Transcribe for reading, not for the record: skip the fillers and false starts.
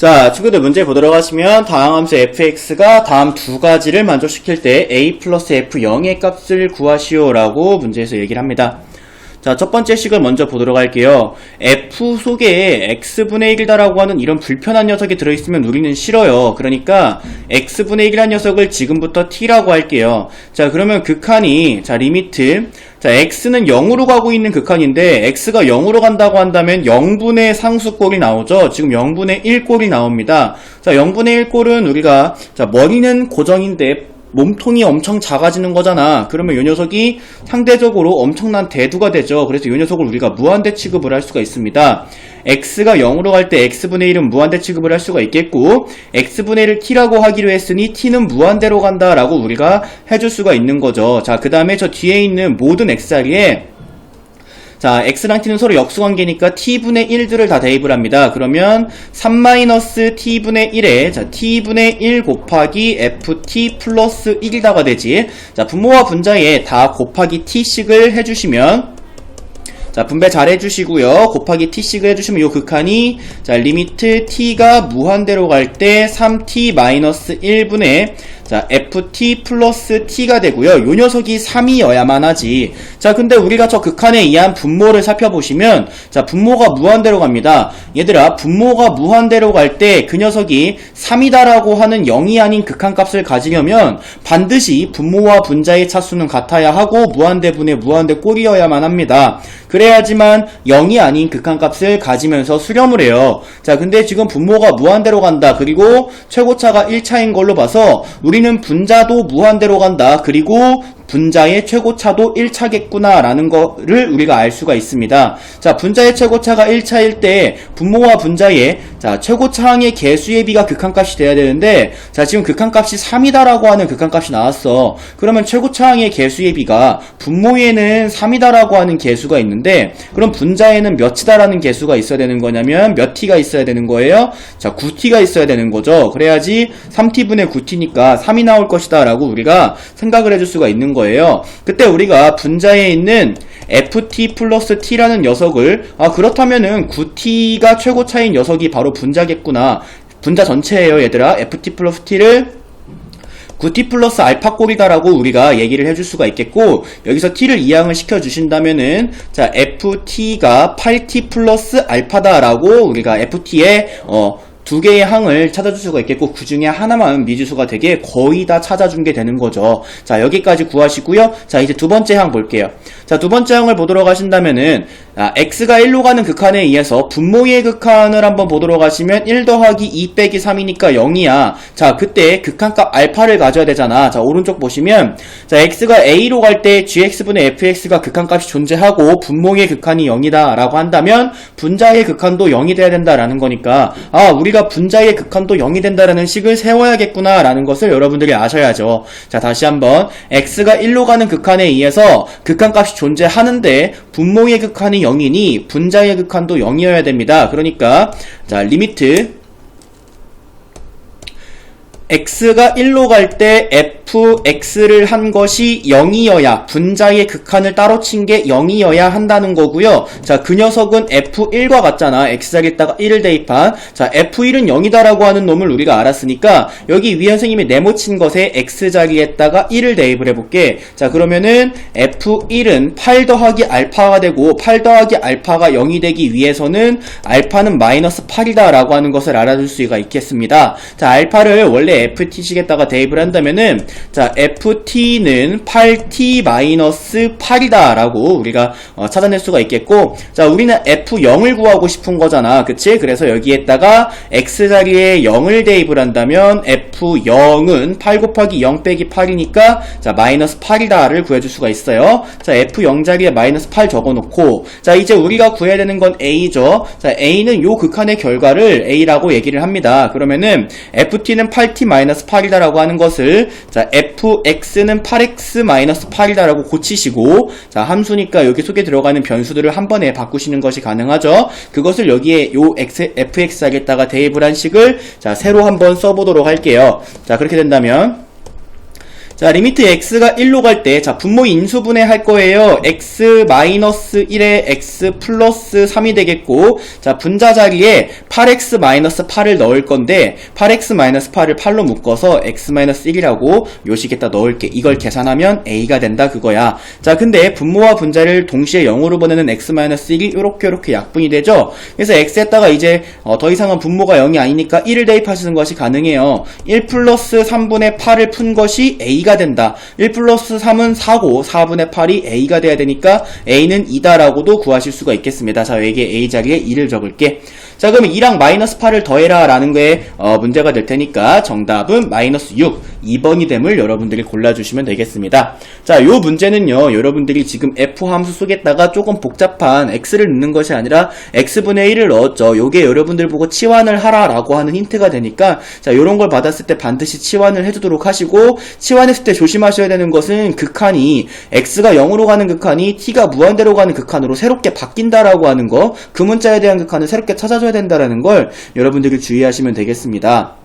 자, 친구들 문제 보도록 하시면 다음 함수 fx가 다음 두 가지를 만족시킬 때 a 플러스 f0의 값을 구하시오 라고 문제에서 얘기를 합니다. 자, 첫 번째 식을 먼저 보도록 할게요. f 속에 x분의 1이다라고 하는 이런 불편한 녀석이 들어있으면 우리는 싫어요. 그러니까 x분의 1이라는 녀석을 지금부터 t라고 할게요. 자, 그러면 극한이, 자, 리미트, 자, x는 0으로 가고 있는 극한인데 x가 0으로 간다고 한다면 0분의 상수꼴이 나오죠. 지금 0분의 1꼴이 나옵니다. 자, 0분의 1꼴은 우리가, 자, 머리는 고정인데 몸통이 엄청 작아지는 거잖아. 그러면 이 녀석이 상대적으로 엄청난 대두가 되죠. 그래서 이 녀석을 우리가 무한대 취급을 할 수가 있습니다. x가 0으로 갈 때 x분의 1은 무한대 취급을 할 수가 있겠고, x분의 1을 t라고 하기로 했으니 t는 무한대로 간다 라고 우리가 해줄 수가 있는 거죠. 자, 그 다음에 저 뒤에 있는 모든 x자리에, 자, x랑 t는 서로 역수관계니까 t분의 1들을 다 대입을 합니다. 그러면 3-t분의 1에, 자, t분의 1 곱하기 ft 플러스 1이다가 되지. 자, 분모와 분자에 다 곱하기 t씩을 해주시면, 자, 분배 잘 해주시고요. 곱하기 t씩을 해주시면 요 극한이, 자, 리미트 t가 무한대로 갈 때 3t-1분의, 자, ft 플러스 t가 되고요. 요 녀석이 3이어야만 하지. 자, 근데 우리가 저 극한에 의한 분모를 살펴보시면, 자, 분모가 무한대로 갑니다. 얘들아, 분모가 무한대로 갈 때 그 녀석이 3이다라고 하는 0이 아닌 극한값을 가지려면 반드시 분모와 분자의 차수는 같아야 하고 무한대분의 무한대 꼴이어야만 합니다. 그래야지만 0이 아닌 극한값을 가지면서 수렴을 해요. 자, 근데 지금 분모가 무한대로 간다. 그리고 최고차가 1차인 걸로 봐서 우리는 분자도 무한대로 간다. 그리고 분자의 최고차도 1차겠구나 라는 거를 우리가 알 수가 있습니다. 자, 분자의 최고차가 1차일 때 분모와 분자의, 자, 최고차항의 개수의 비가 극한값이 돼야 되는데, 자, 지금 극한값이 3이다라고 하는 극한값이 나왔어. 그러면 최고차항의 개수의 비가 분모에는 3이다라고 하는 개수가 있는데, 그럼 분자에는 몇이다라는 개수가 있어야 되는 거냐면 몇 t가 있어야 되는 거예요? 자, 9t가 있어야 되는 거죠. 그래야지 3t분의 9t니까 3이 나올 것이다 라고 우리가 생각을 해줄 수가 있는 거예요. 그때 우리가 분자에 있는 ft 플러스 t라는 녀석을, 아, 그렇다면은 9t가 최고차인 녀석이 바로 분자겠구나. 분자 전체예요, 얘들아. ft 플러스 t를 9t 플러스 알파 꼴이다라고 우리가 얘기를 해줄 수가 있겠고, 여기서 t를 이항을 시켜주신다면은, 자, ft가 8t 플러스 알파다라고 우리가 ft의, 두 개의 항을 찾아줄 수가 있겠고, 그 중에 하나만 미지수가 되게 거의 다 찾아준 게 되는 거죠. 자, 여기까지 구하시고요. 자, 이제 두 번째 항 볼게요. 자, 두 번째 항을 보도록 하신다면은, x가 1로 가는 극한에 의해서 분모의 극한을 한번 보도록 하시면 1 더하기 2 빼기 3이니까 0이야. 자, 그때 극한값 알파를 가져야 되잖아. 자, 오른쪽 보시면, 자, x가 a로 갈 때 gx분의 fx가 극한값이 존재하고 분모의 극한이 0이다 라고 한다면 분자의 극한도 0이 돼야 된다라는 거니까, 아, 우리가 분자의 극한도 0이 된다라는 식을 세워야겠구나 라는 것을 여러분들이 아셔야죠. 자, 다시 한번, x가 1로 가는 극한에 의해서 극한값이 존재하는데 분모의 극한이 0이니 분자의 극한도 0이어야 됩니다. 그러니까, 자, 리미트 x가 1로 갈 때 fx를 한 것이 0이어야, 분자의 극한을 따로 친 게 0이어야 한다는 거고요. 자, 그 녀석은 f1과 같잖아. x자리에다가 1을 대입한, 자, f1은 0이다라고 하는 놈을 우리가 알았으니까 여기 위 선생님이 네모친 것에 x자리에다가 1을 대입을 해볼게. 자, 그러면은 f1은 8 더하기 알파가 되고, 8 더하기 알파가 0이 되기 위해서는 알파는 마이너스 8이다 라고 하는 것을 알아둘 수가 있겠습니다. 자, 알파를 원래 ft식에다가 대입을 한다면은, 자, ft는 8t-8이다 라고 우리가 찾아낼 수가 있겠고, 자, 우리는 f0을 구하고 싶은 거잖아. 그치? 그래서 여기에다가 x자리에 0을 대입을 한다면 f0은 8 곱하기 0 빼기 8이니까, 자, 마이너스 8이다를 구해줄 수가 있어요. 자, f0 자리에 마이너스 8 적어놓고, 자, 이제 우리가 구해야 되는 건 a죠. 자, a는 요 극한의 결과를 a라고 얘기를 합니다. 그러면은 ft는 8t-8이다 라고 하는 것을, 자, fx는 8x-8이다 라고 고치시고, 자, 함수니까 여기 속에 들어가는 변수들을 한 번에 바꾸시는 것이 가능하죠. 그것을 여기에 요 fx자리에다가 대입을 한 식을, 자, 새로 한번 써보도록 할게요. 자, 그렇게 된다면, 자, 리미트 x가 1로 갈 때, 자, 분모 인수분해 할 거예요. x-1에 x 플러스 3이 되겠고, 자, 분자 자리에 8x-8을 넣을 건데, 8x-8을 8로 묶어서 x-1이라고 요식에다 넣을게. 이걸 계산하면 a가 된다, 그거야. 자, 근데 분모와 분자를 동시에 0으로 보내는 x-1이 요렇게 약분이 되죠? 그래서 x에다가 이제, 더 이상은 분모가 0이 아니니까 1을 대입하시는 것이 가능해요. 1 플러스 3분의 8을 푼 것이 a가 된다. 1 플러스 3은 4고 4분의 8이 a가 돼야 되니까 a는 2다라고도 구하실 수가 있겠습니다. 자, 여기에 a 자리에 2를 적을게. 자, 그러면 2랑 마이너스 8을 더해라 라는 게 문제가 될 테니까 정답은 마이너스 6, 2번이 됨을 여러분들이 골라주시면 되겠습니다. 자, 요 문제는요, 여러분들이 지금 f 함수 속에다가 조금 복잡한 x를 넣는 것이 아니라 x분의 1을 넣었죠. 요게 여러분들 보고 치환을 하라 라고 하는 힌트가 되니까, 자, 요런 걸 받았을 때 반드시 치환을 해주도록 하시고, 치환했을 때 조심하셔야 되는 것은 극한이 x가 0으로 가는 극한이 t가 무한대로 가는 극한으로 새롭게 바뀐다라고 하는 거, 그 문자에 대한 극한을 새롭게 찾아줘야 된다라는 걸 여러분들이 주의하시면 되겠습니다.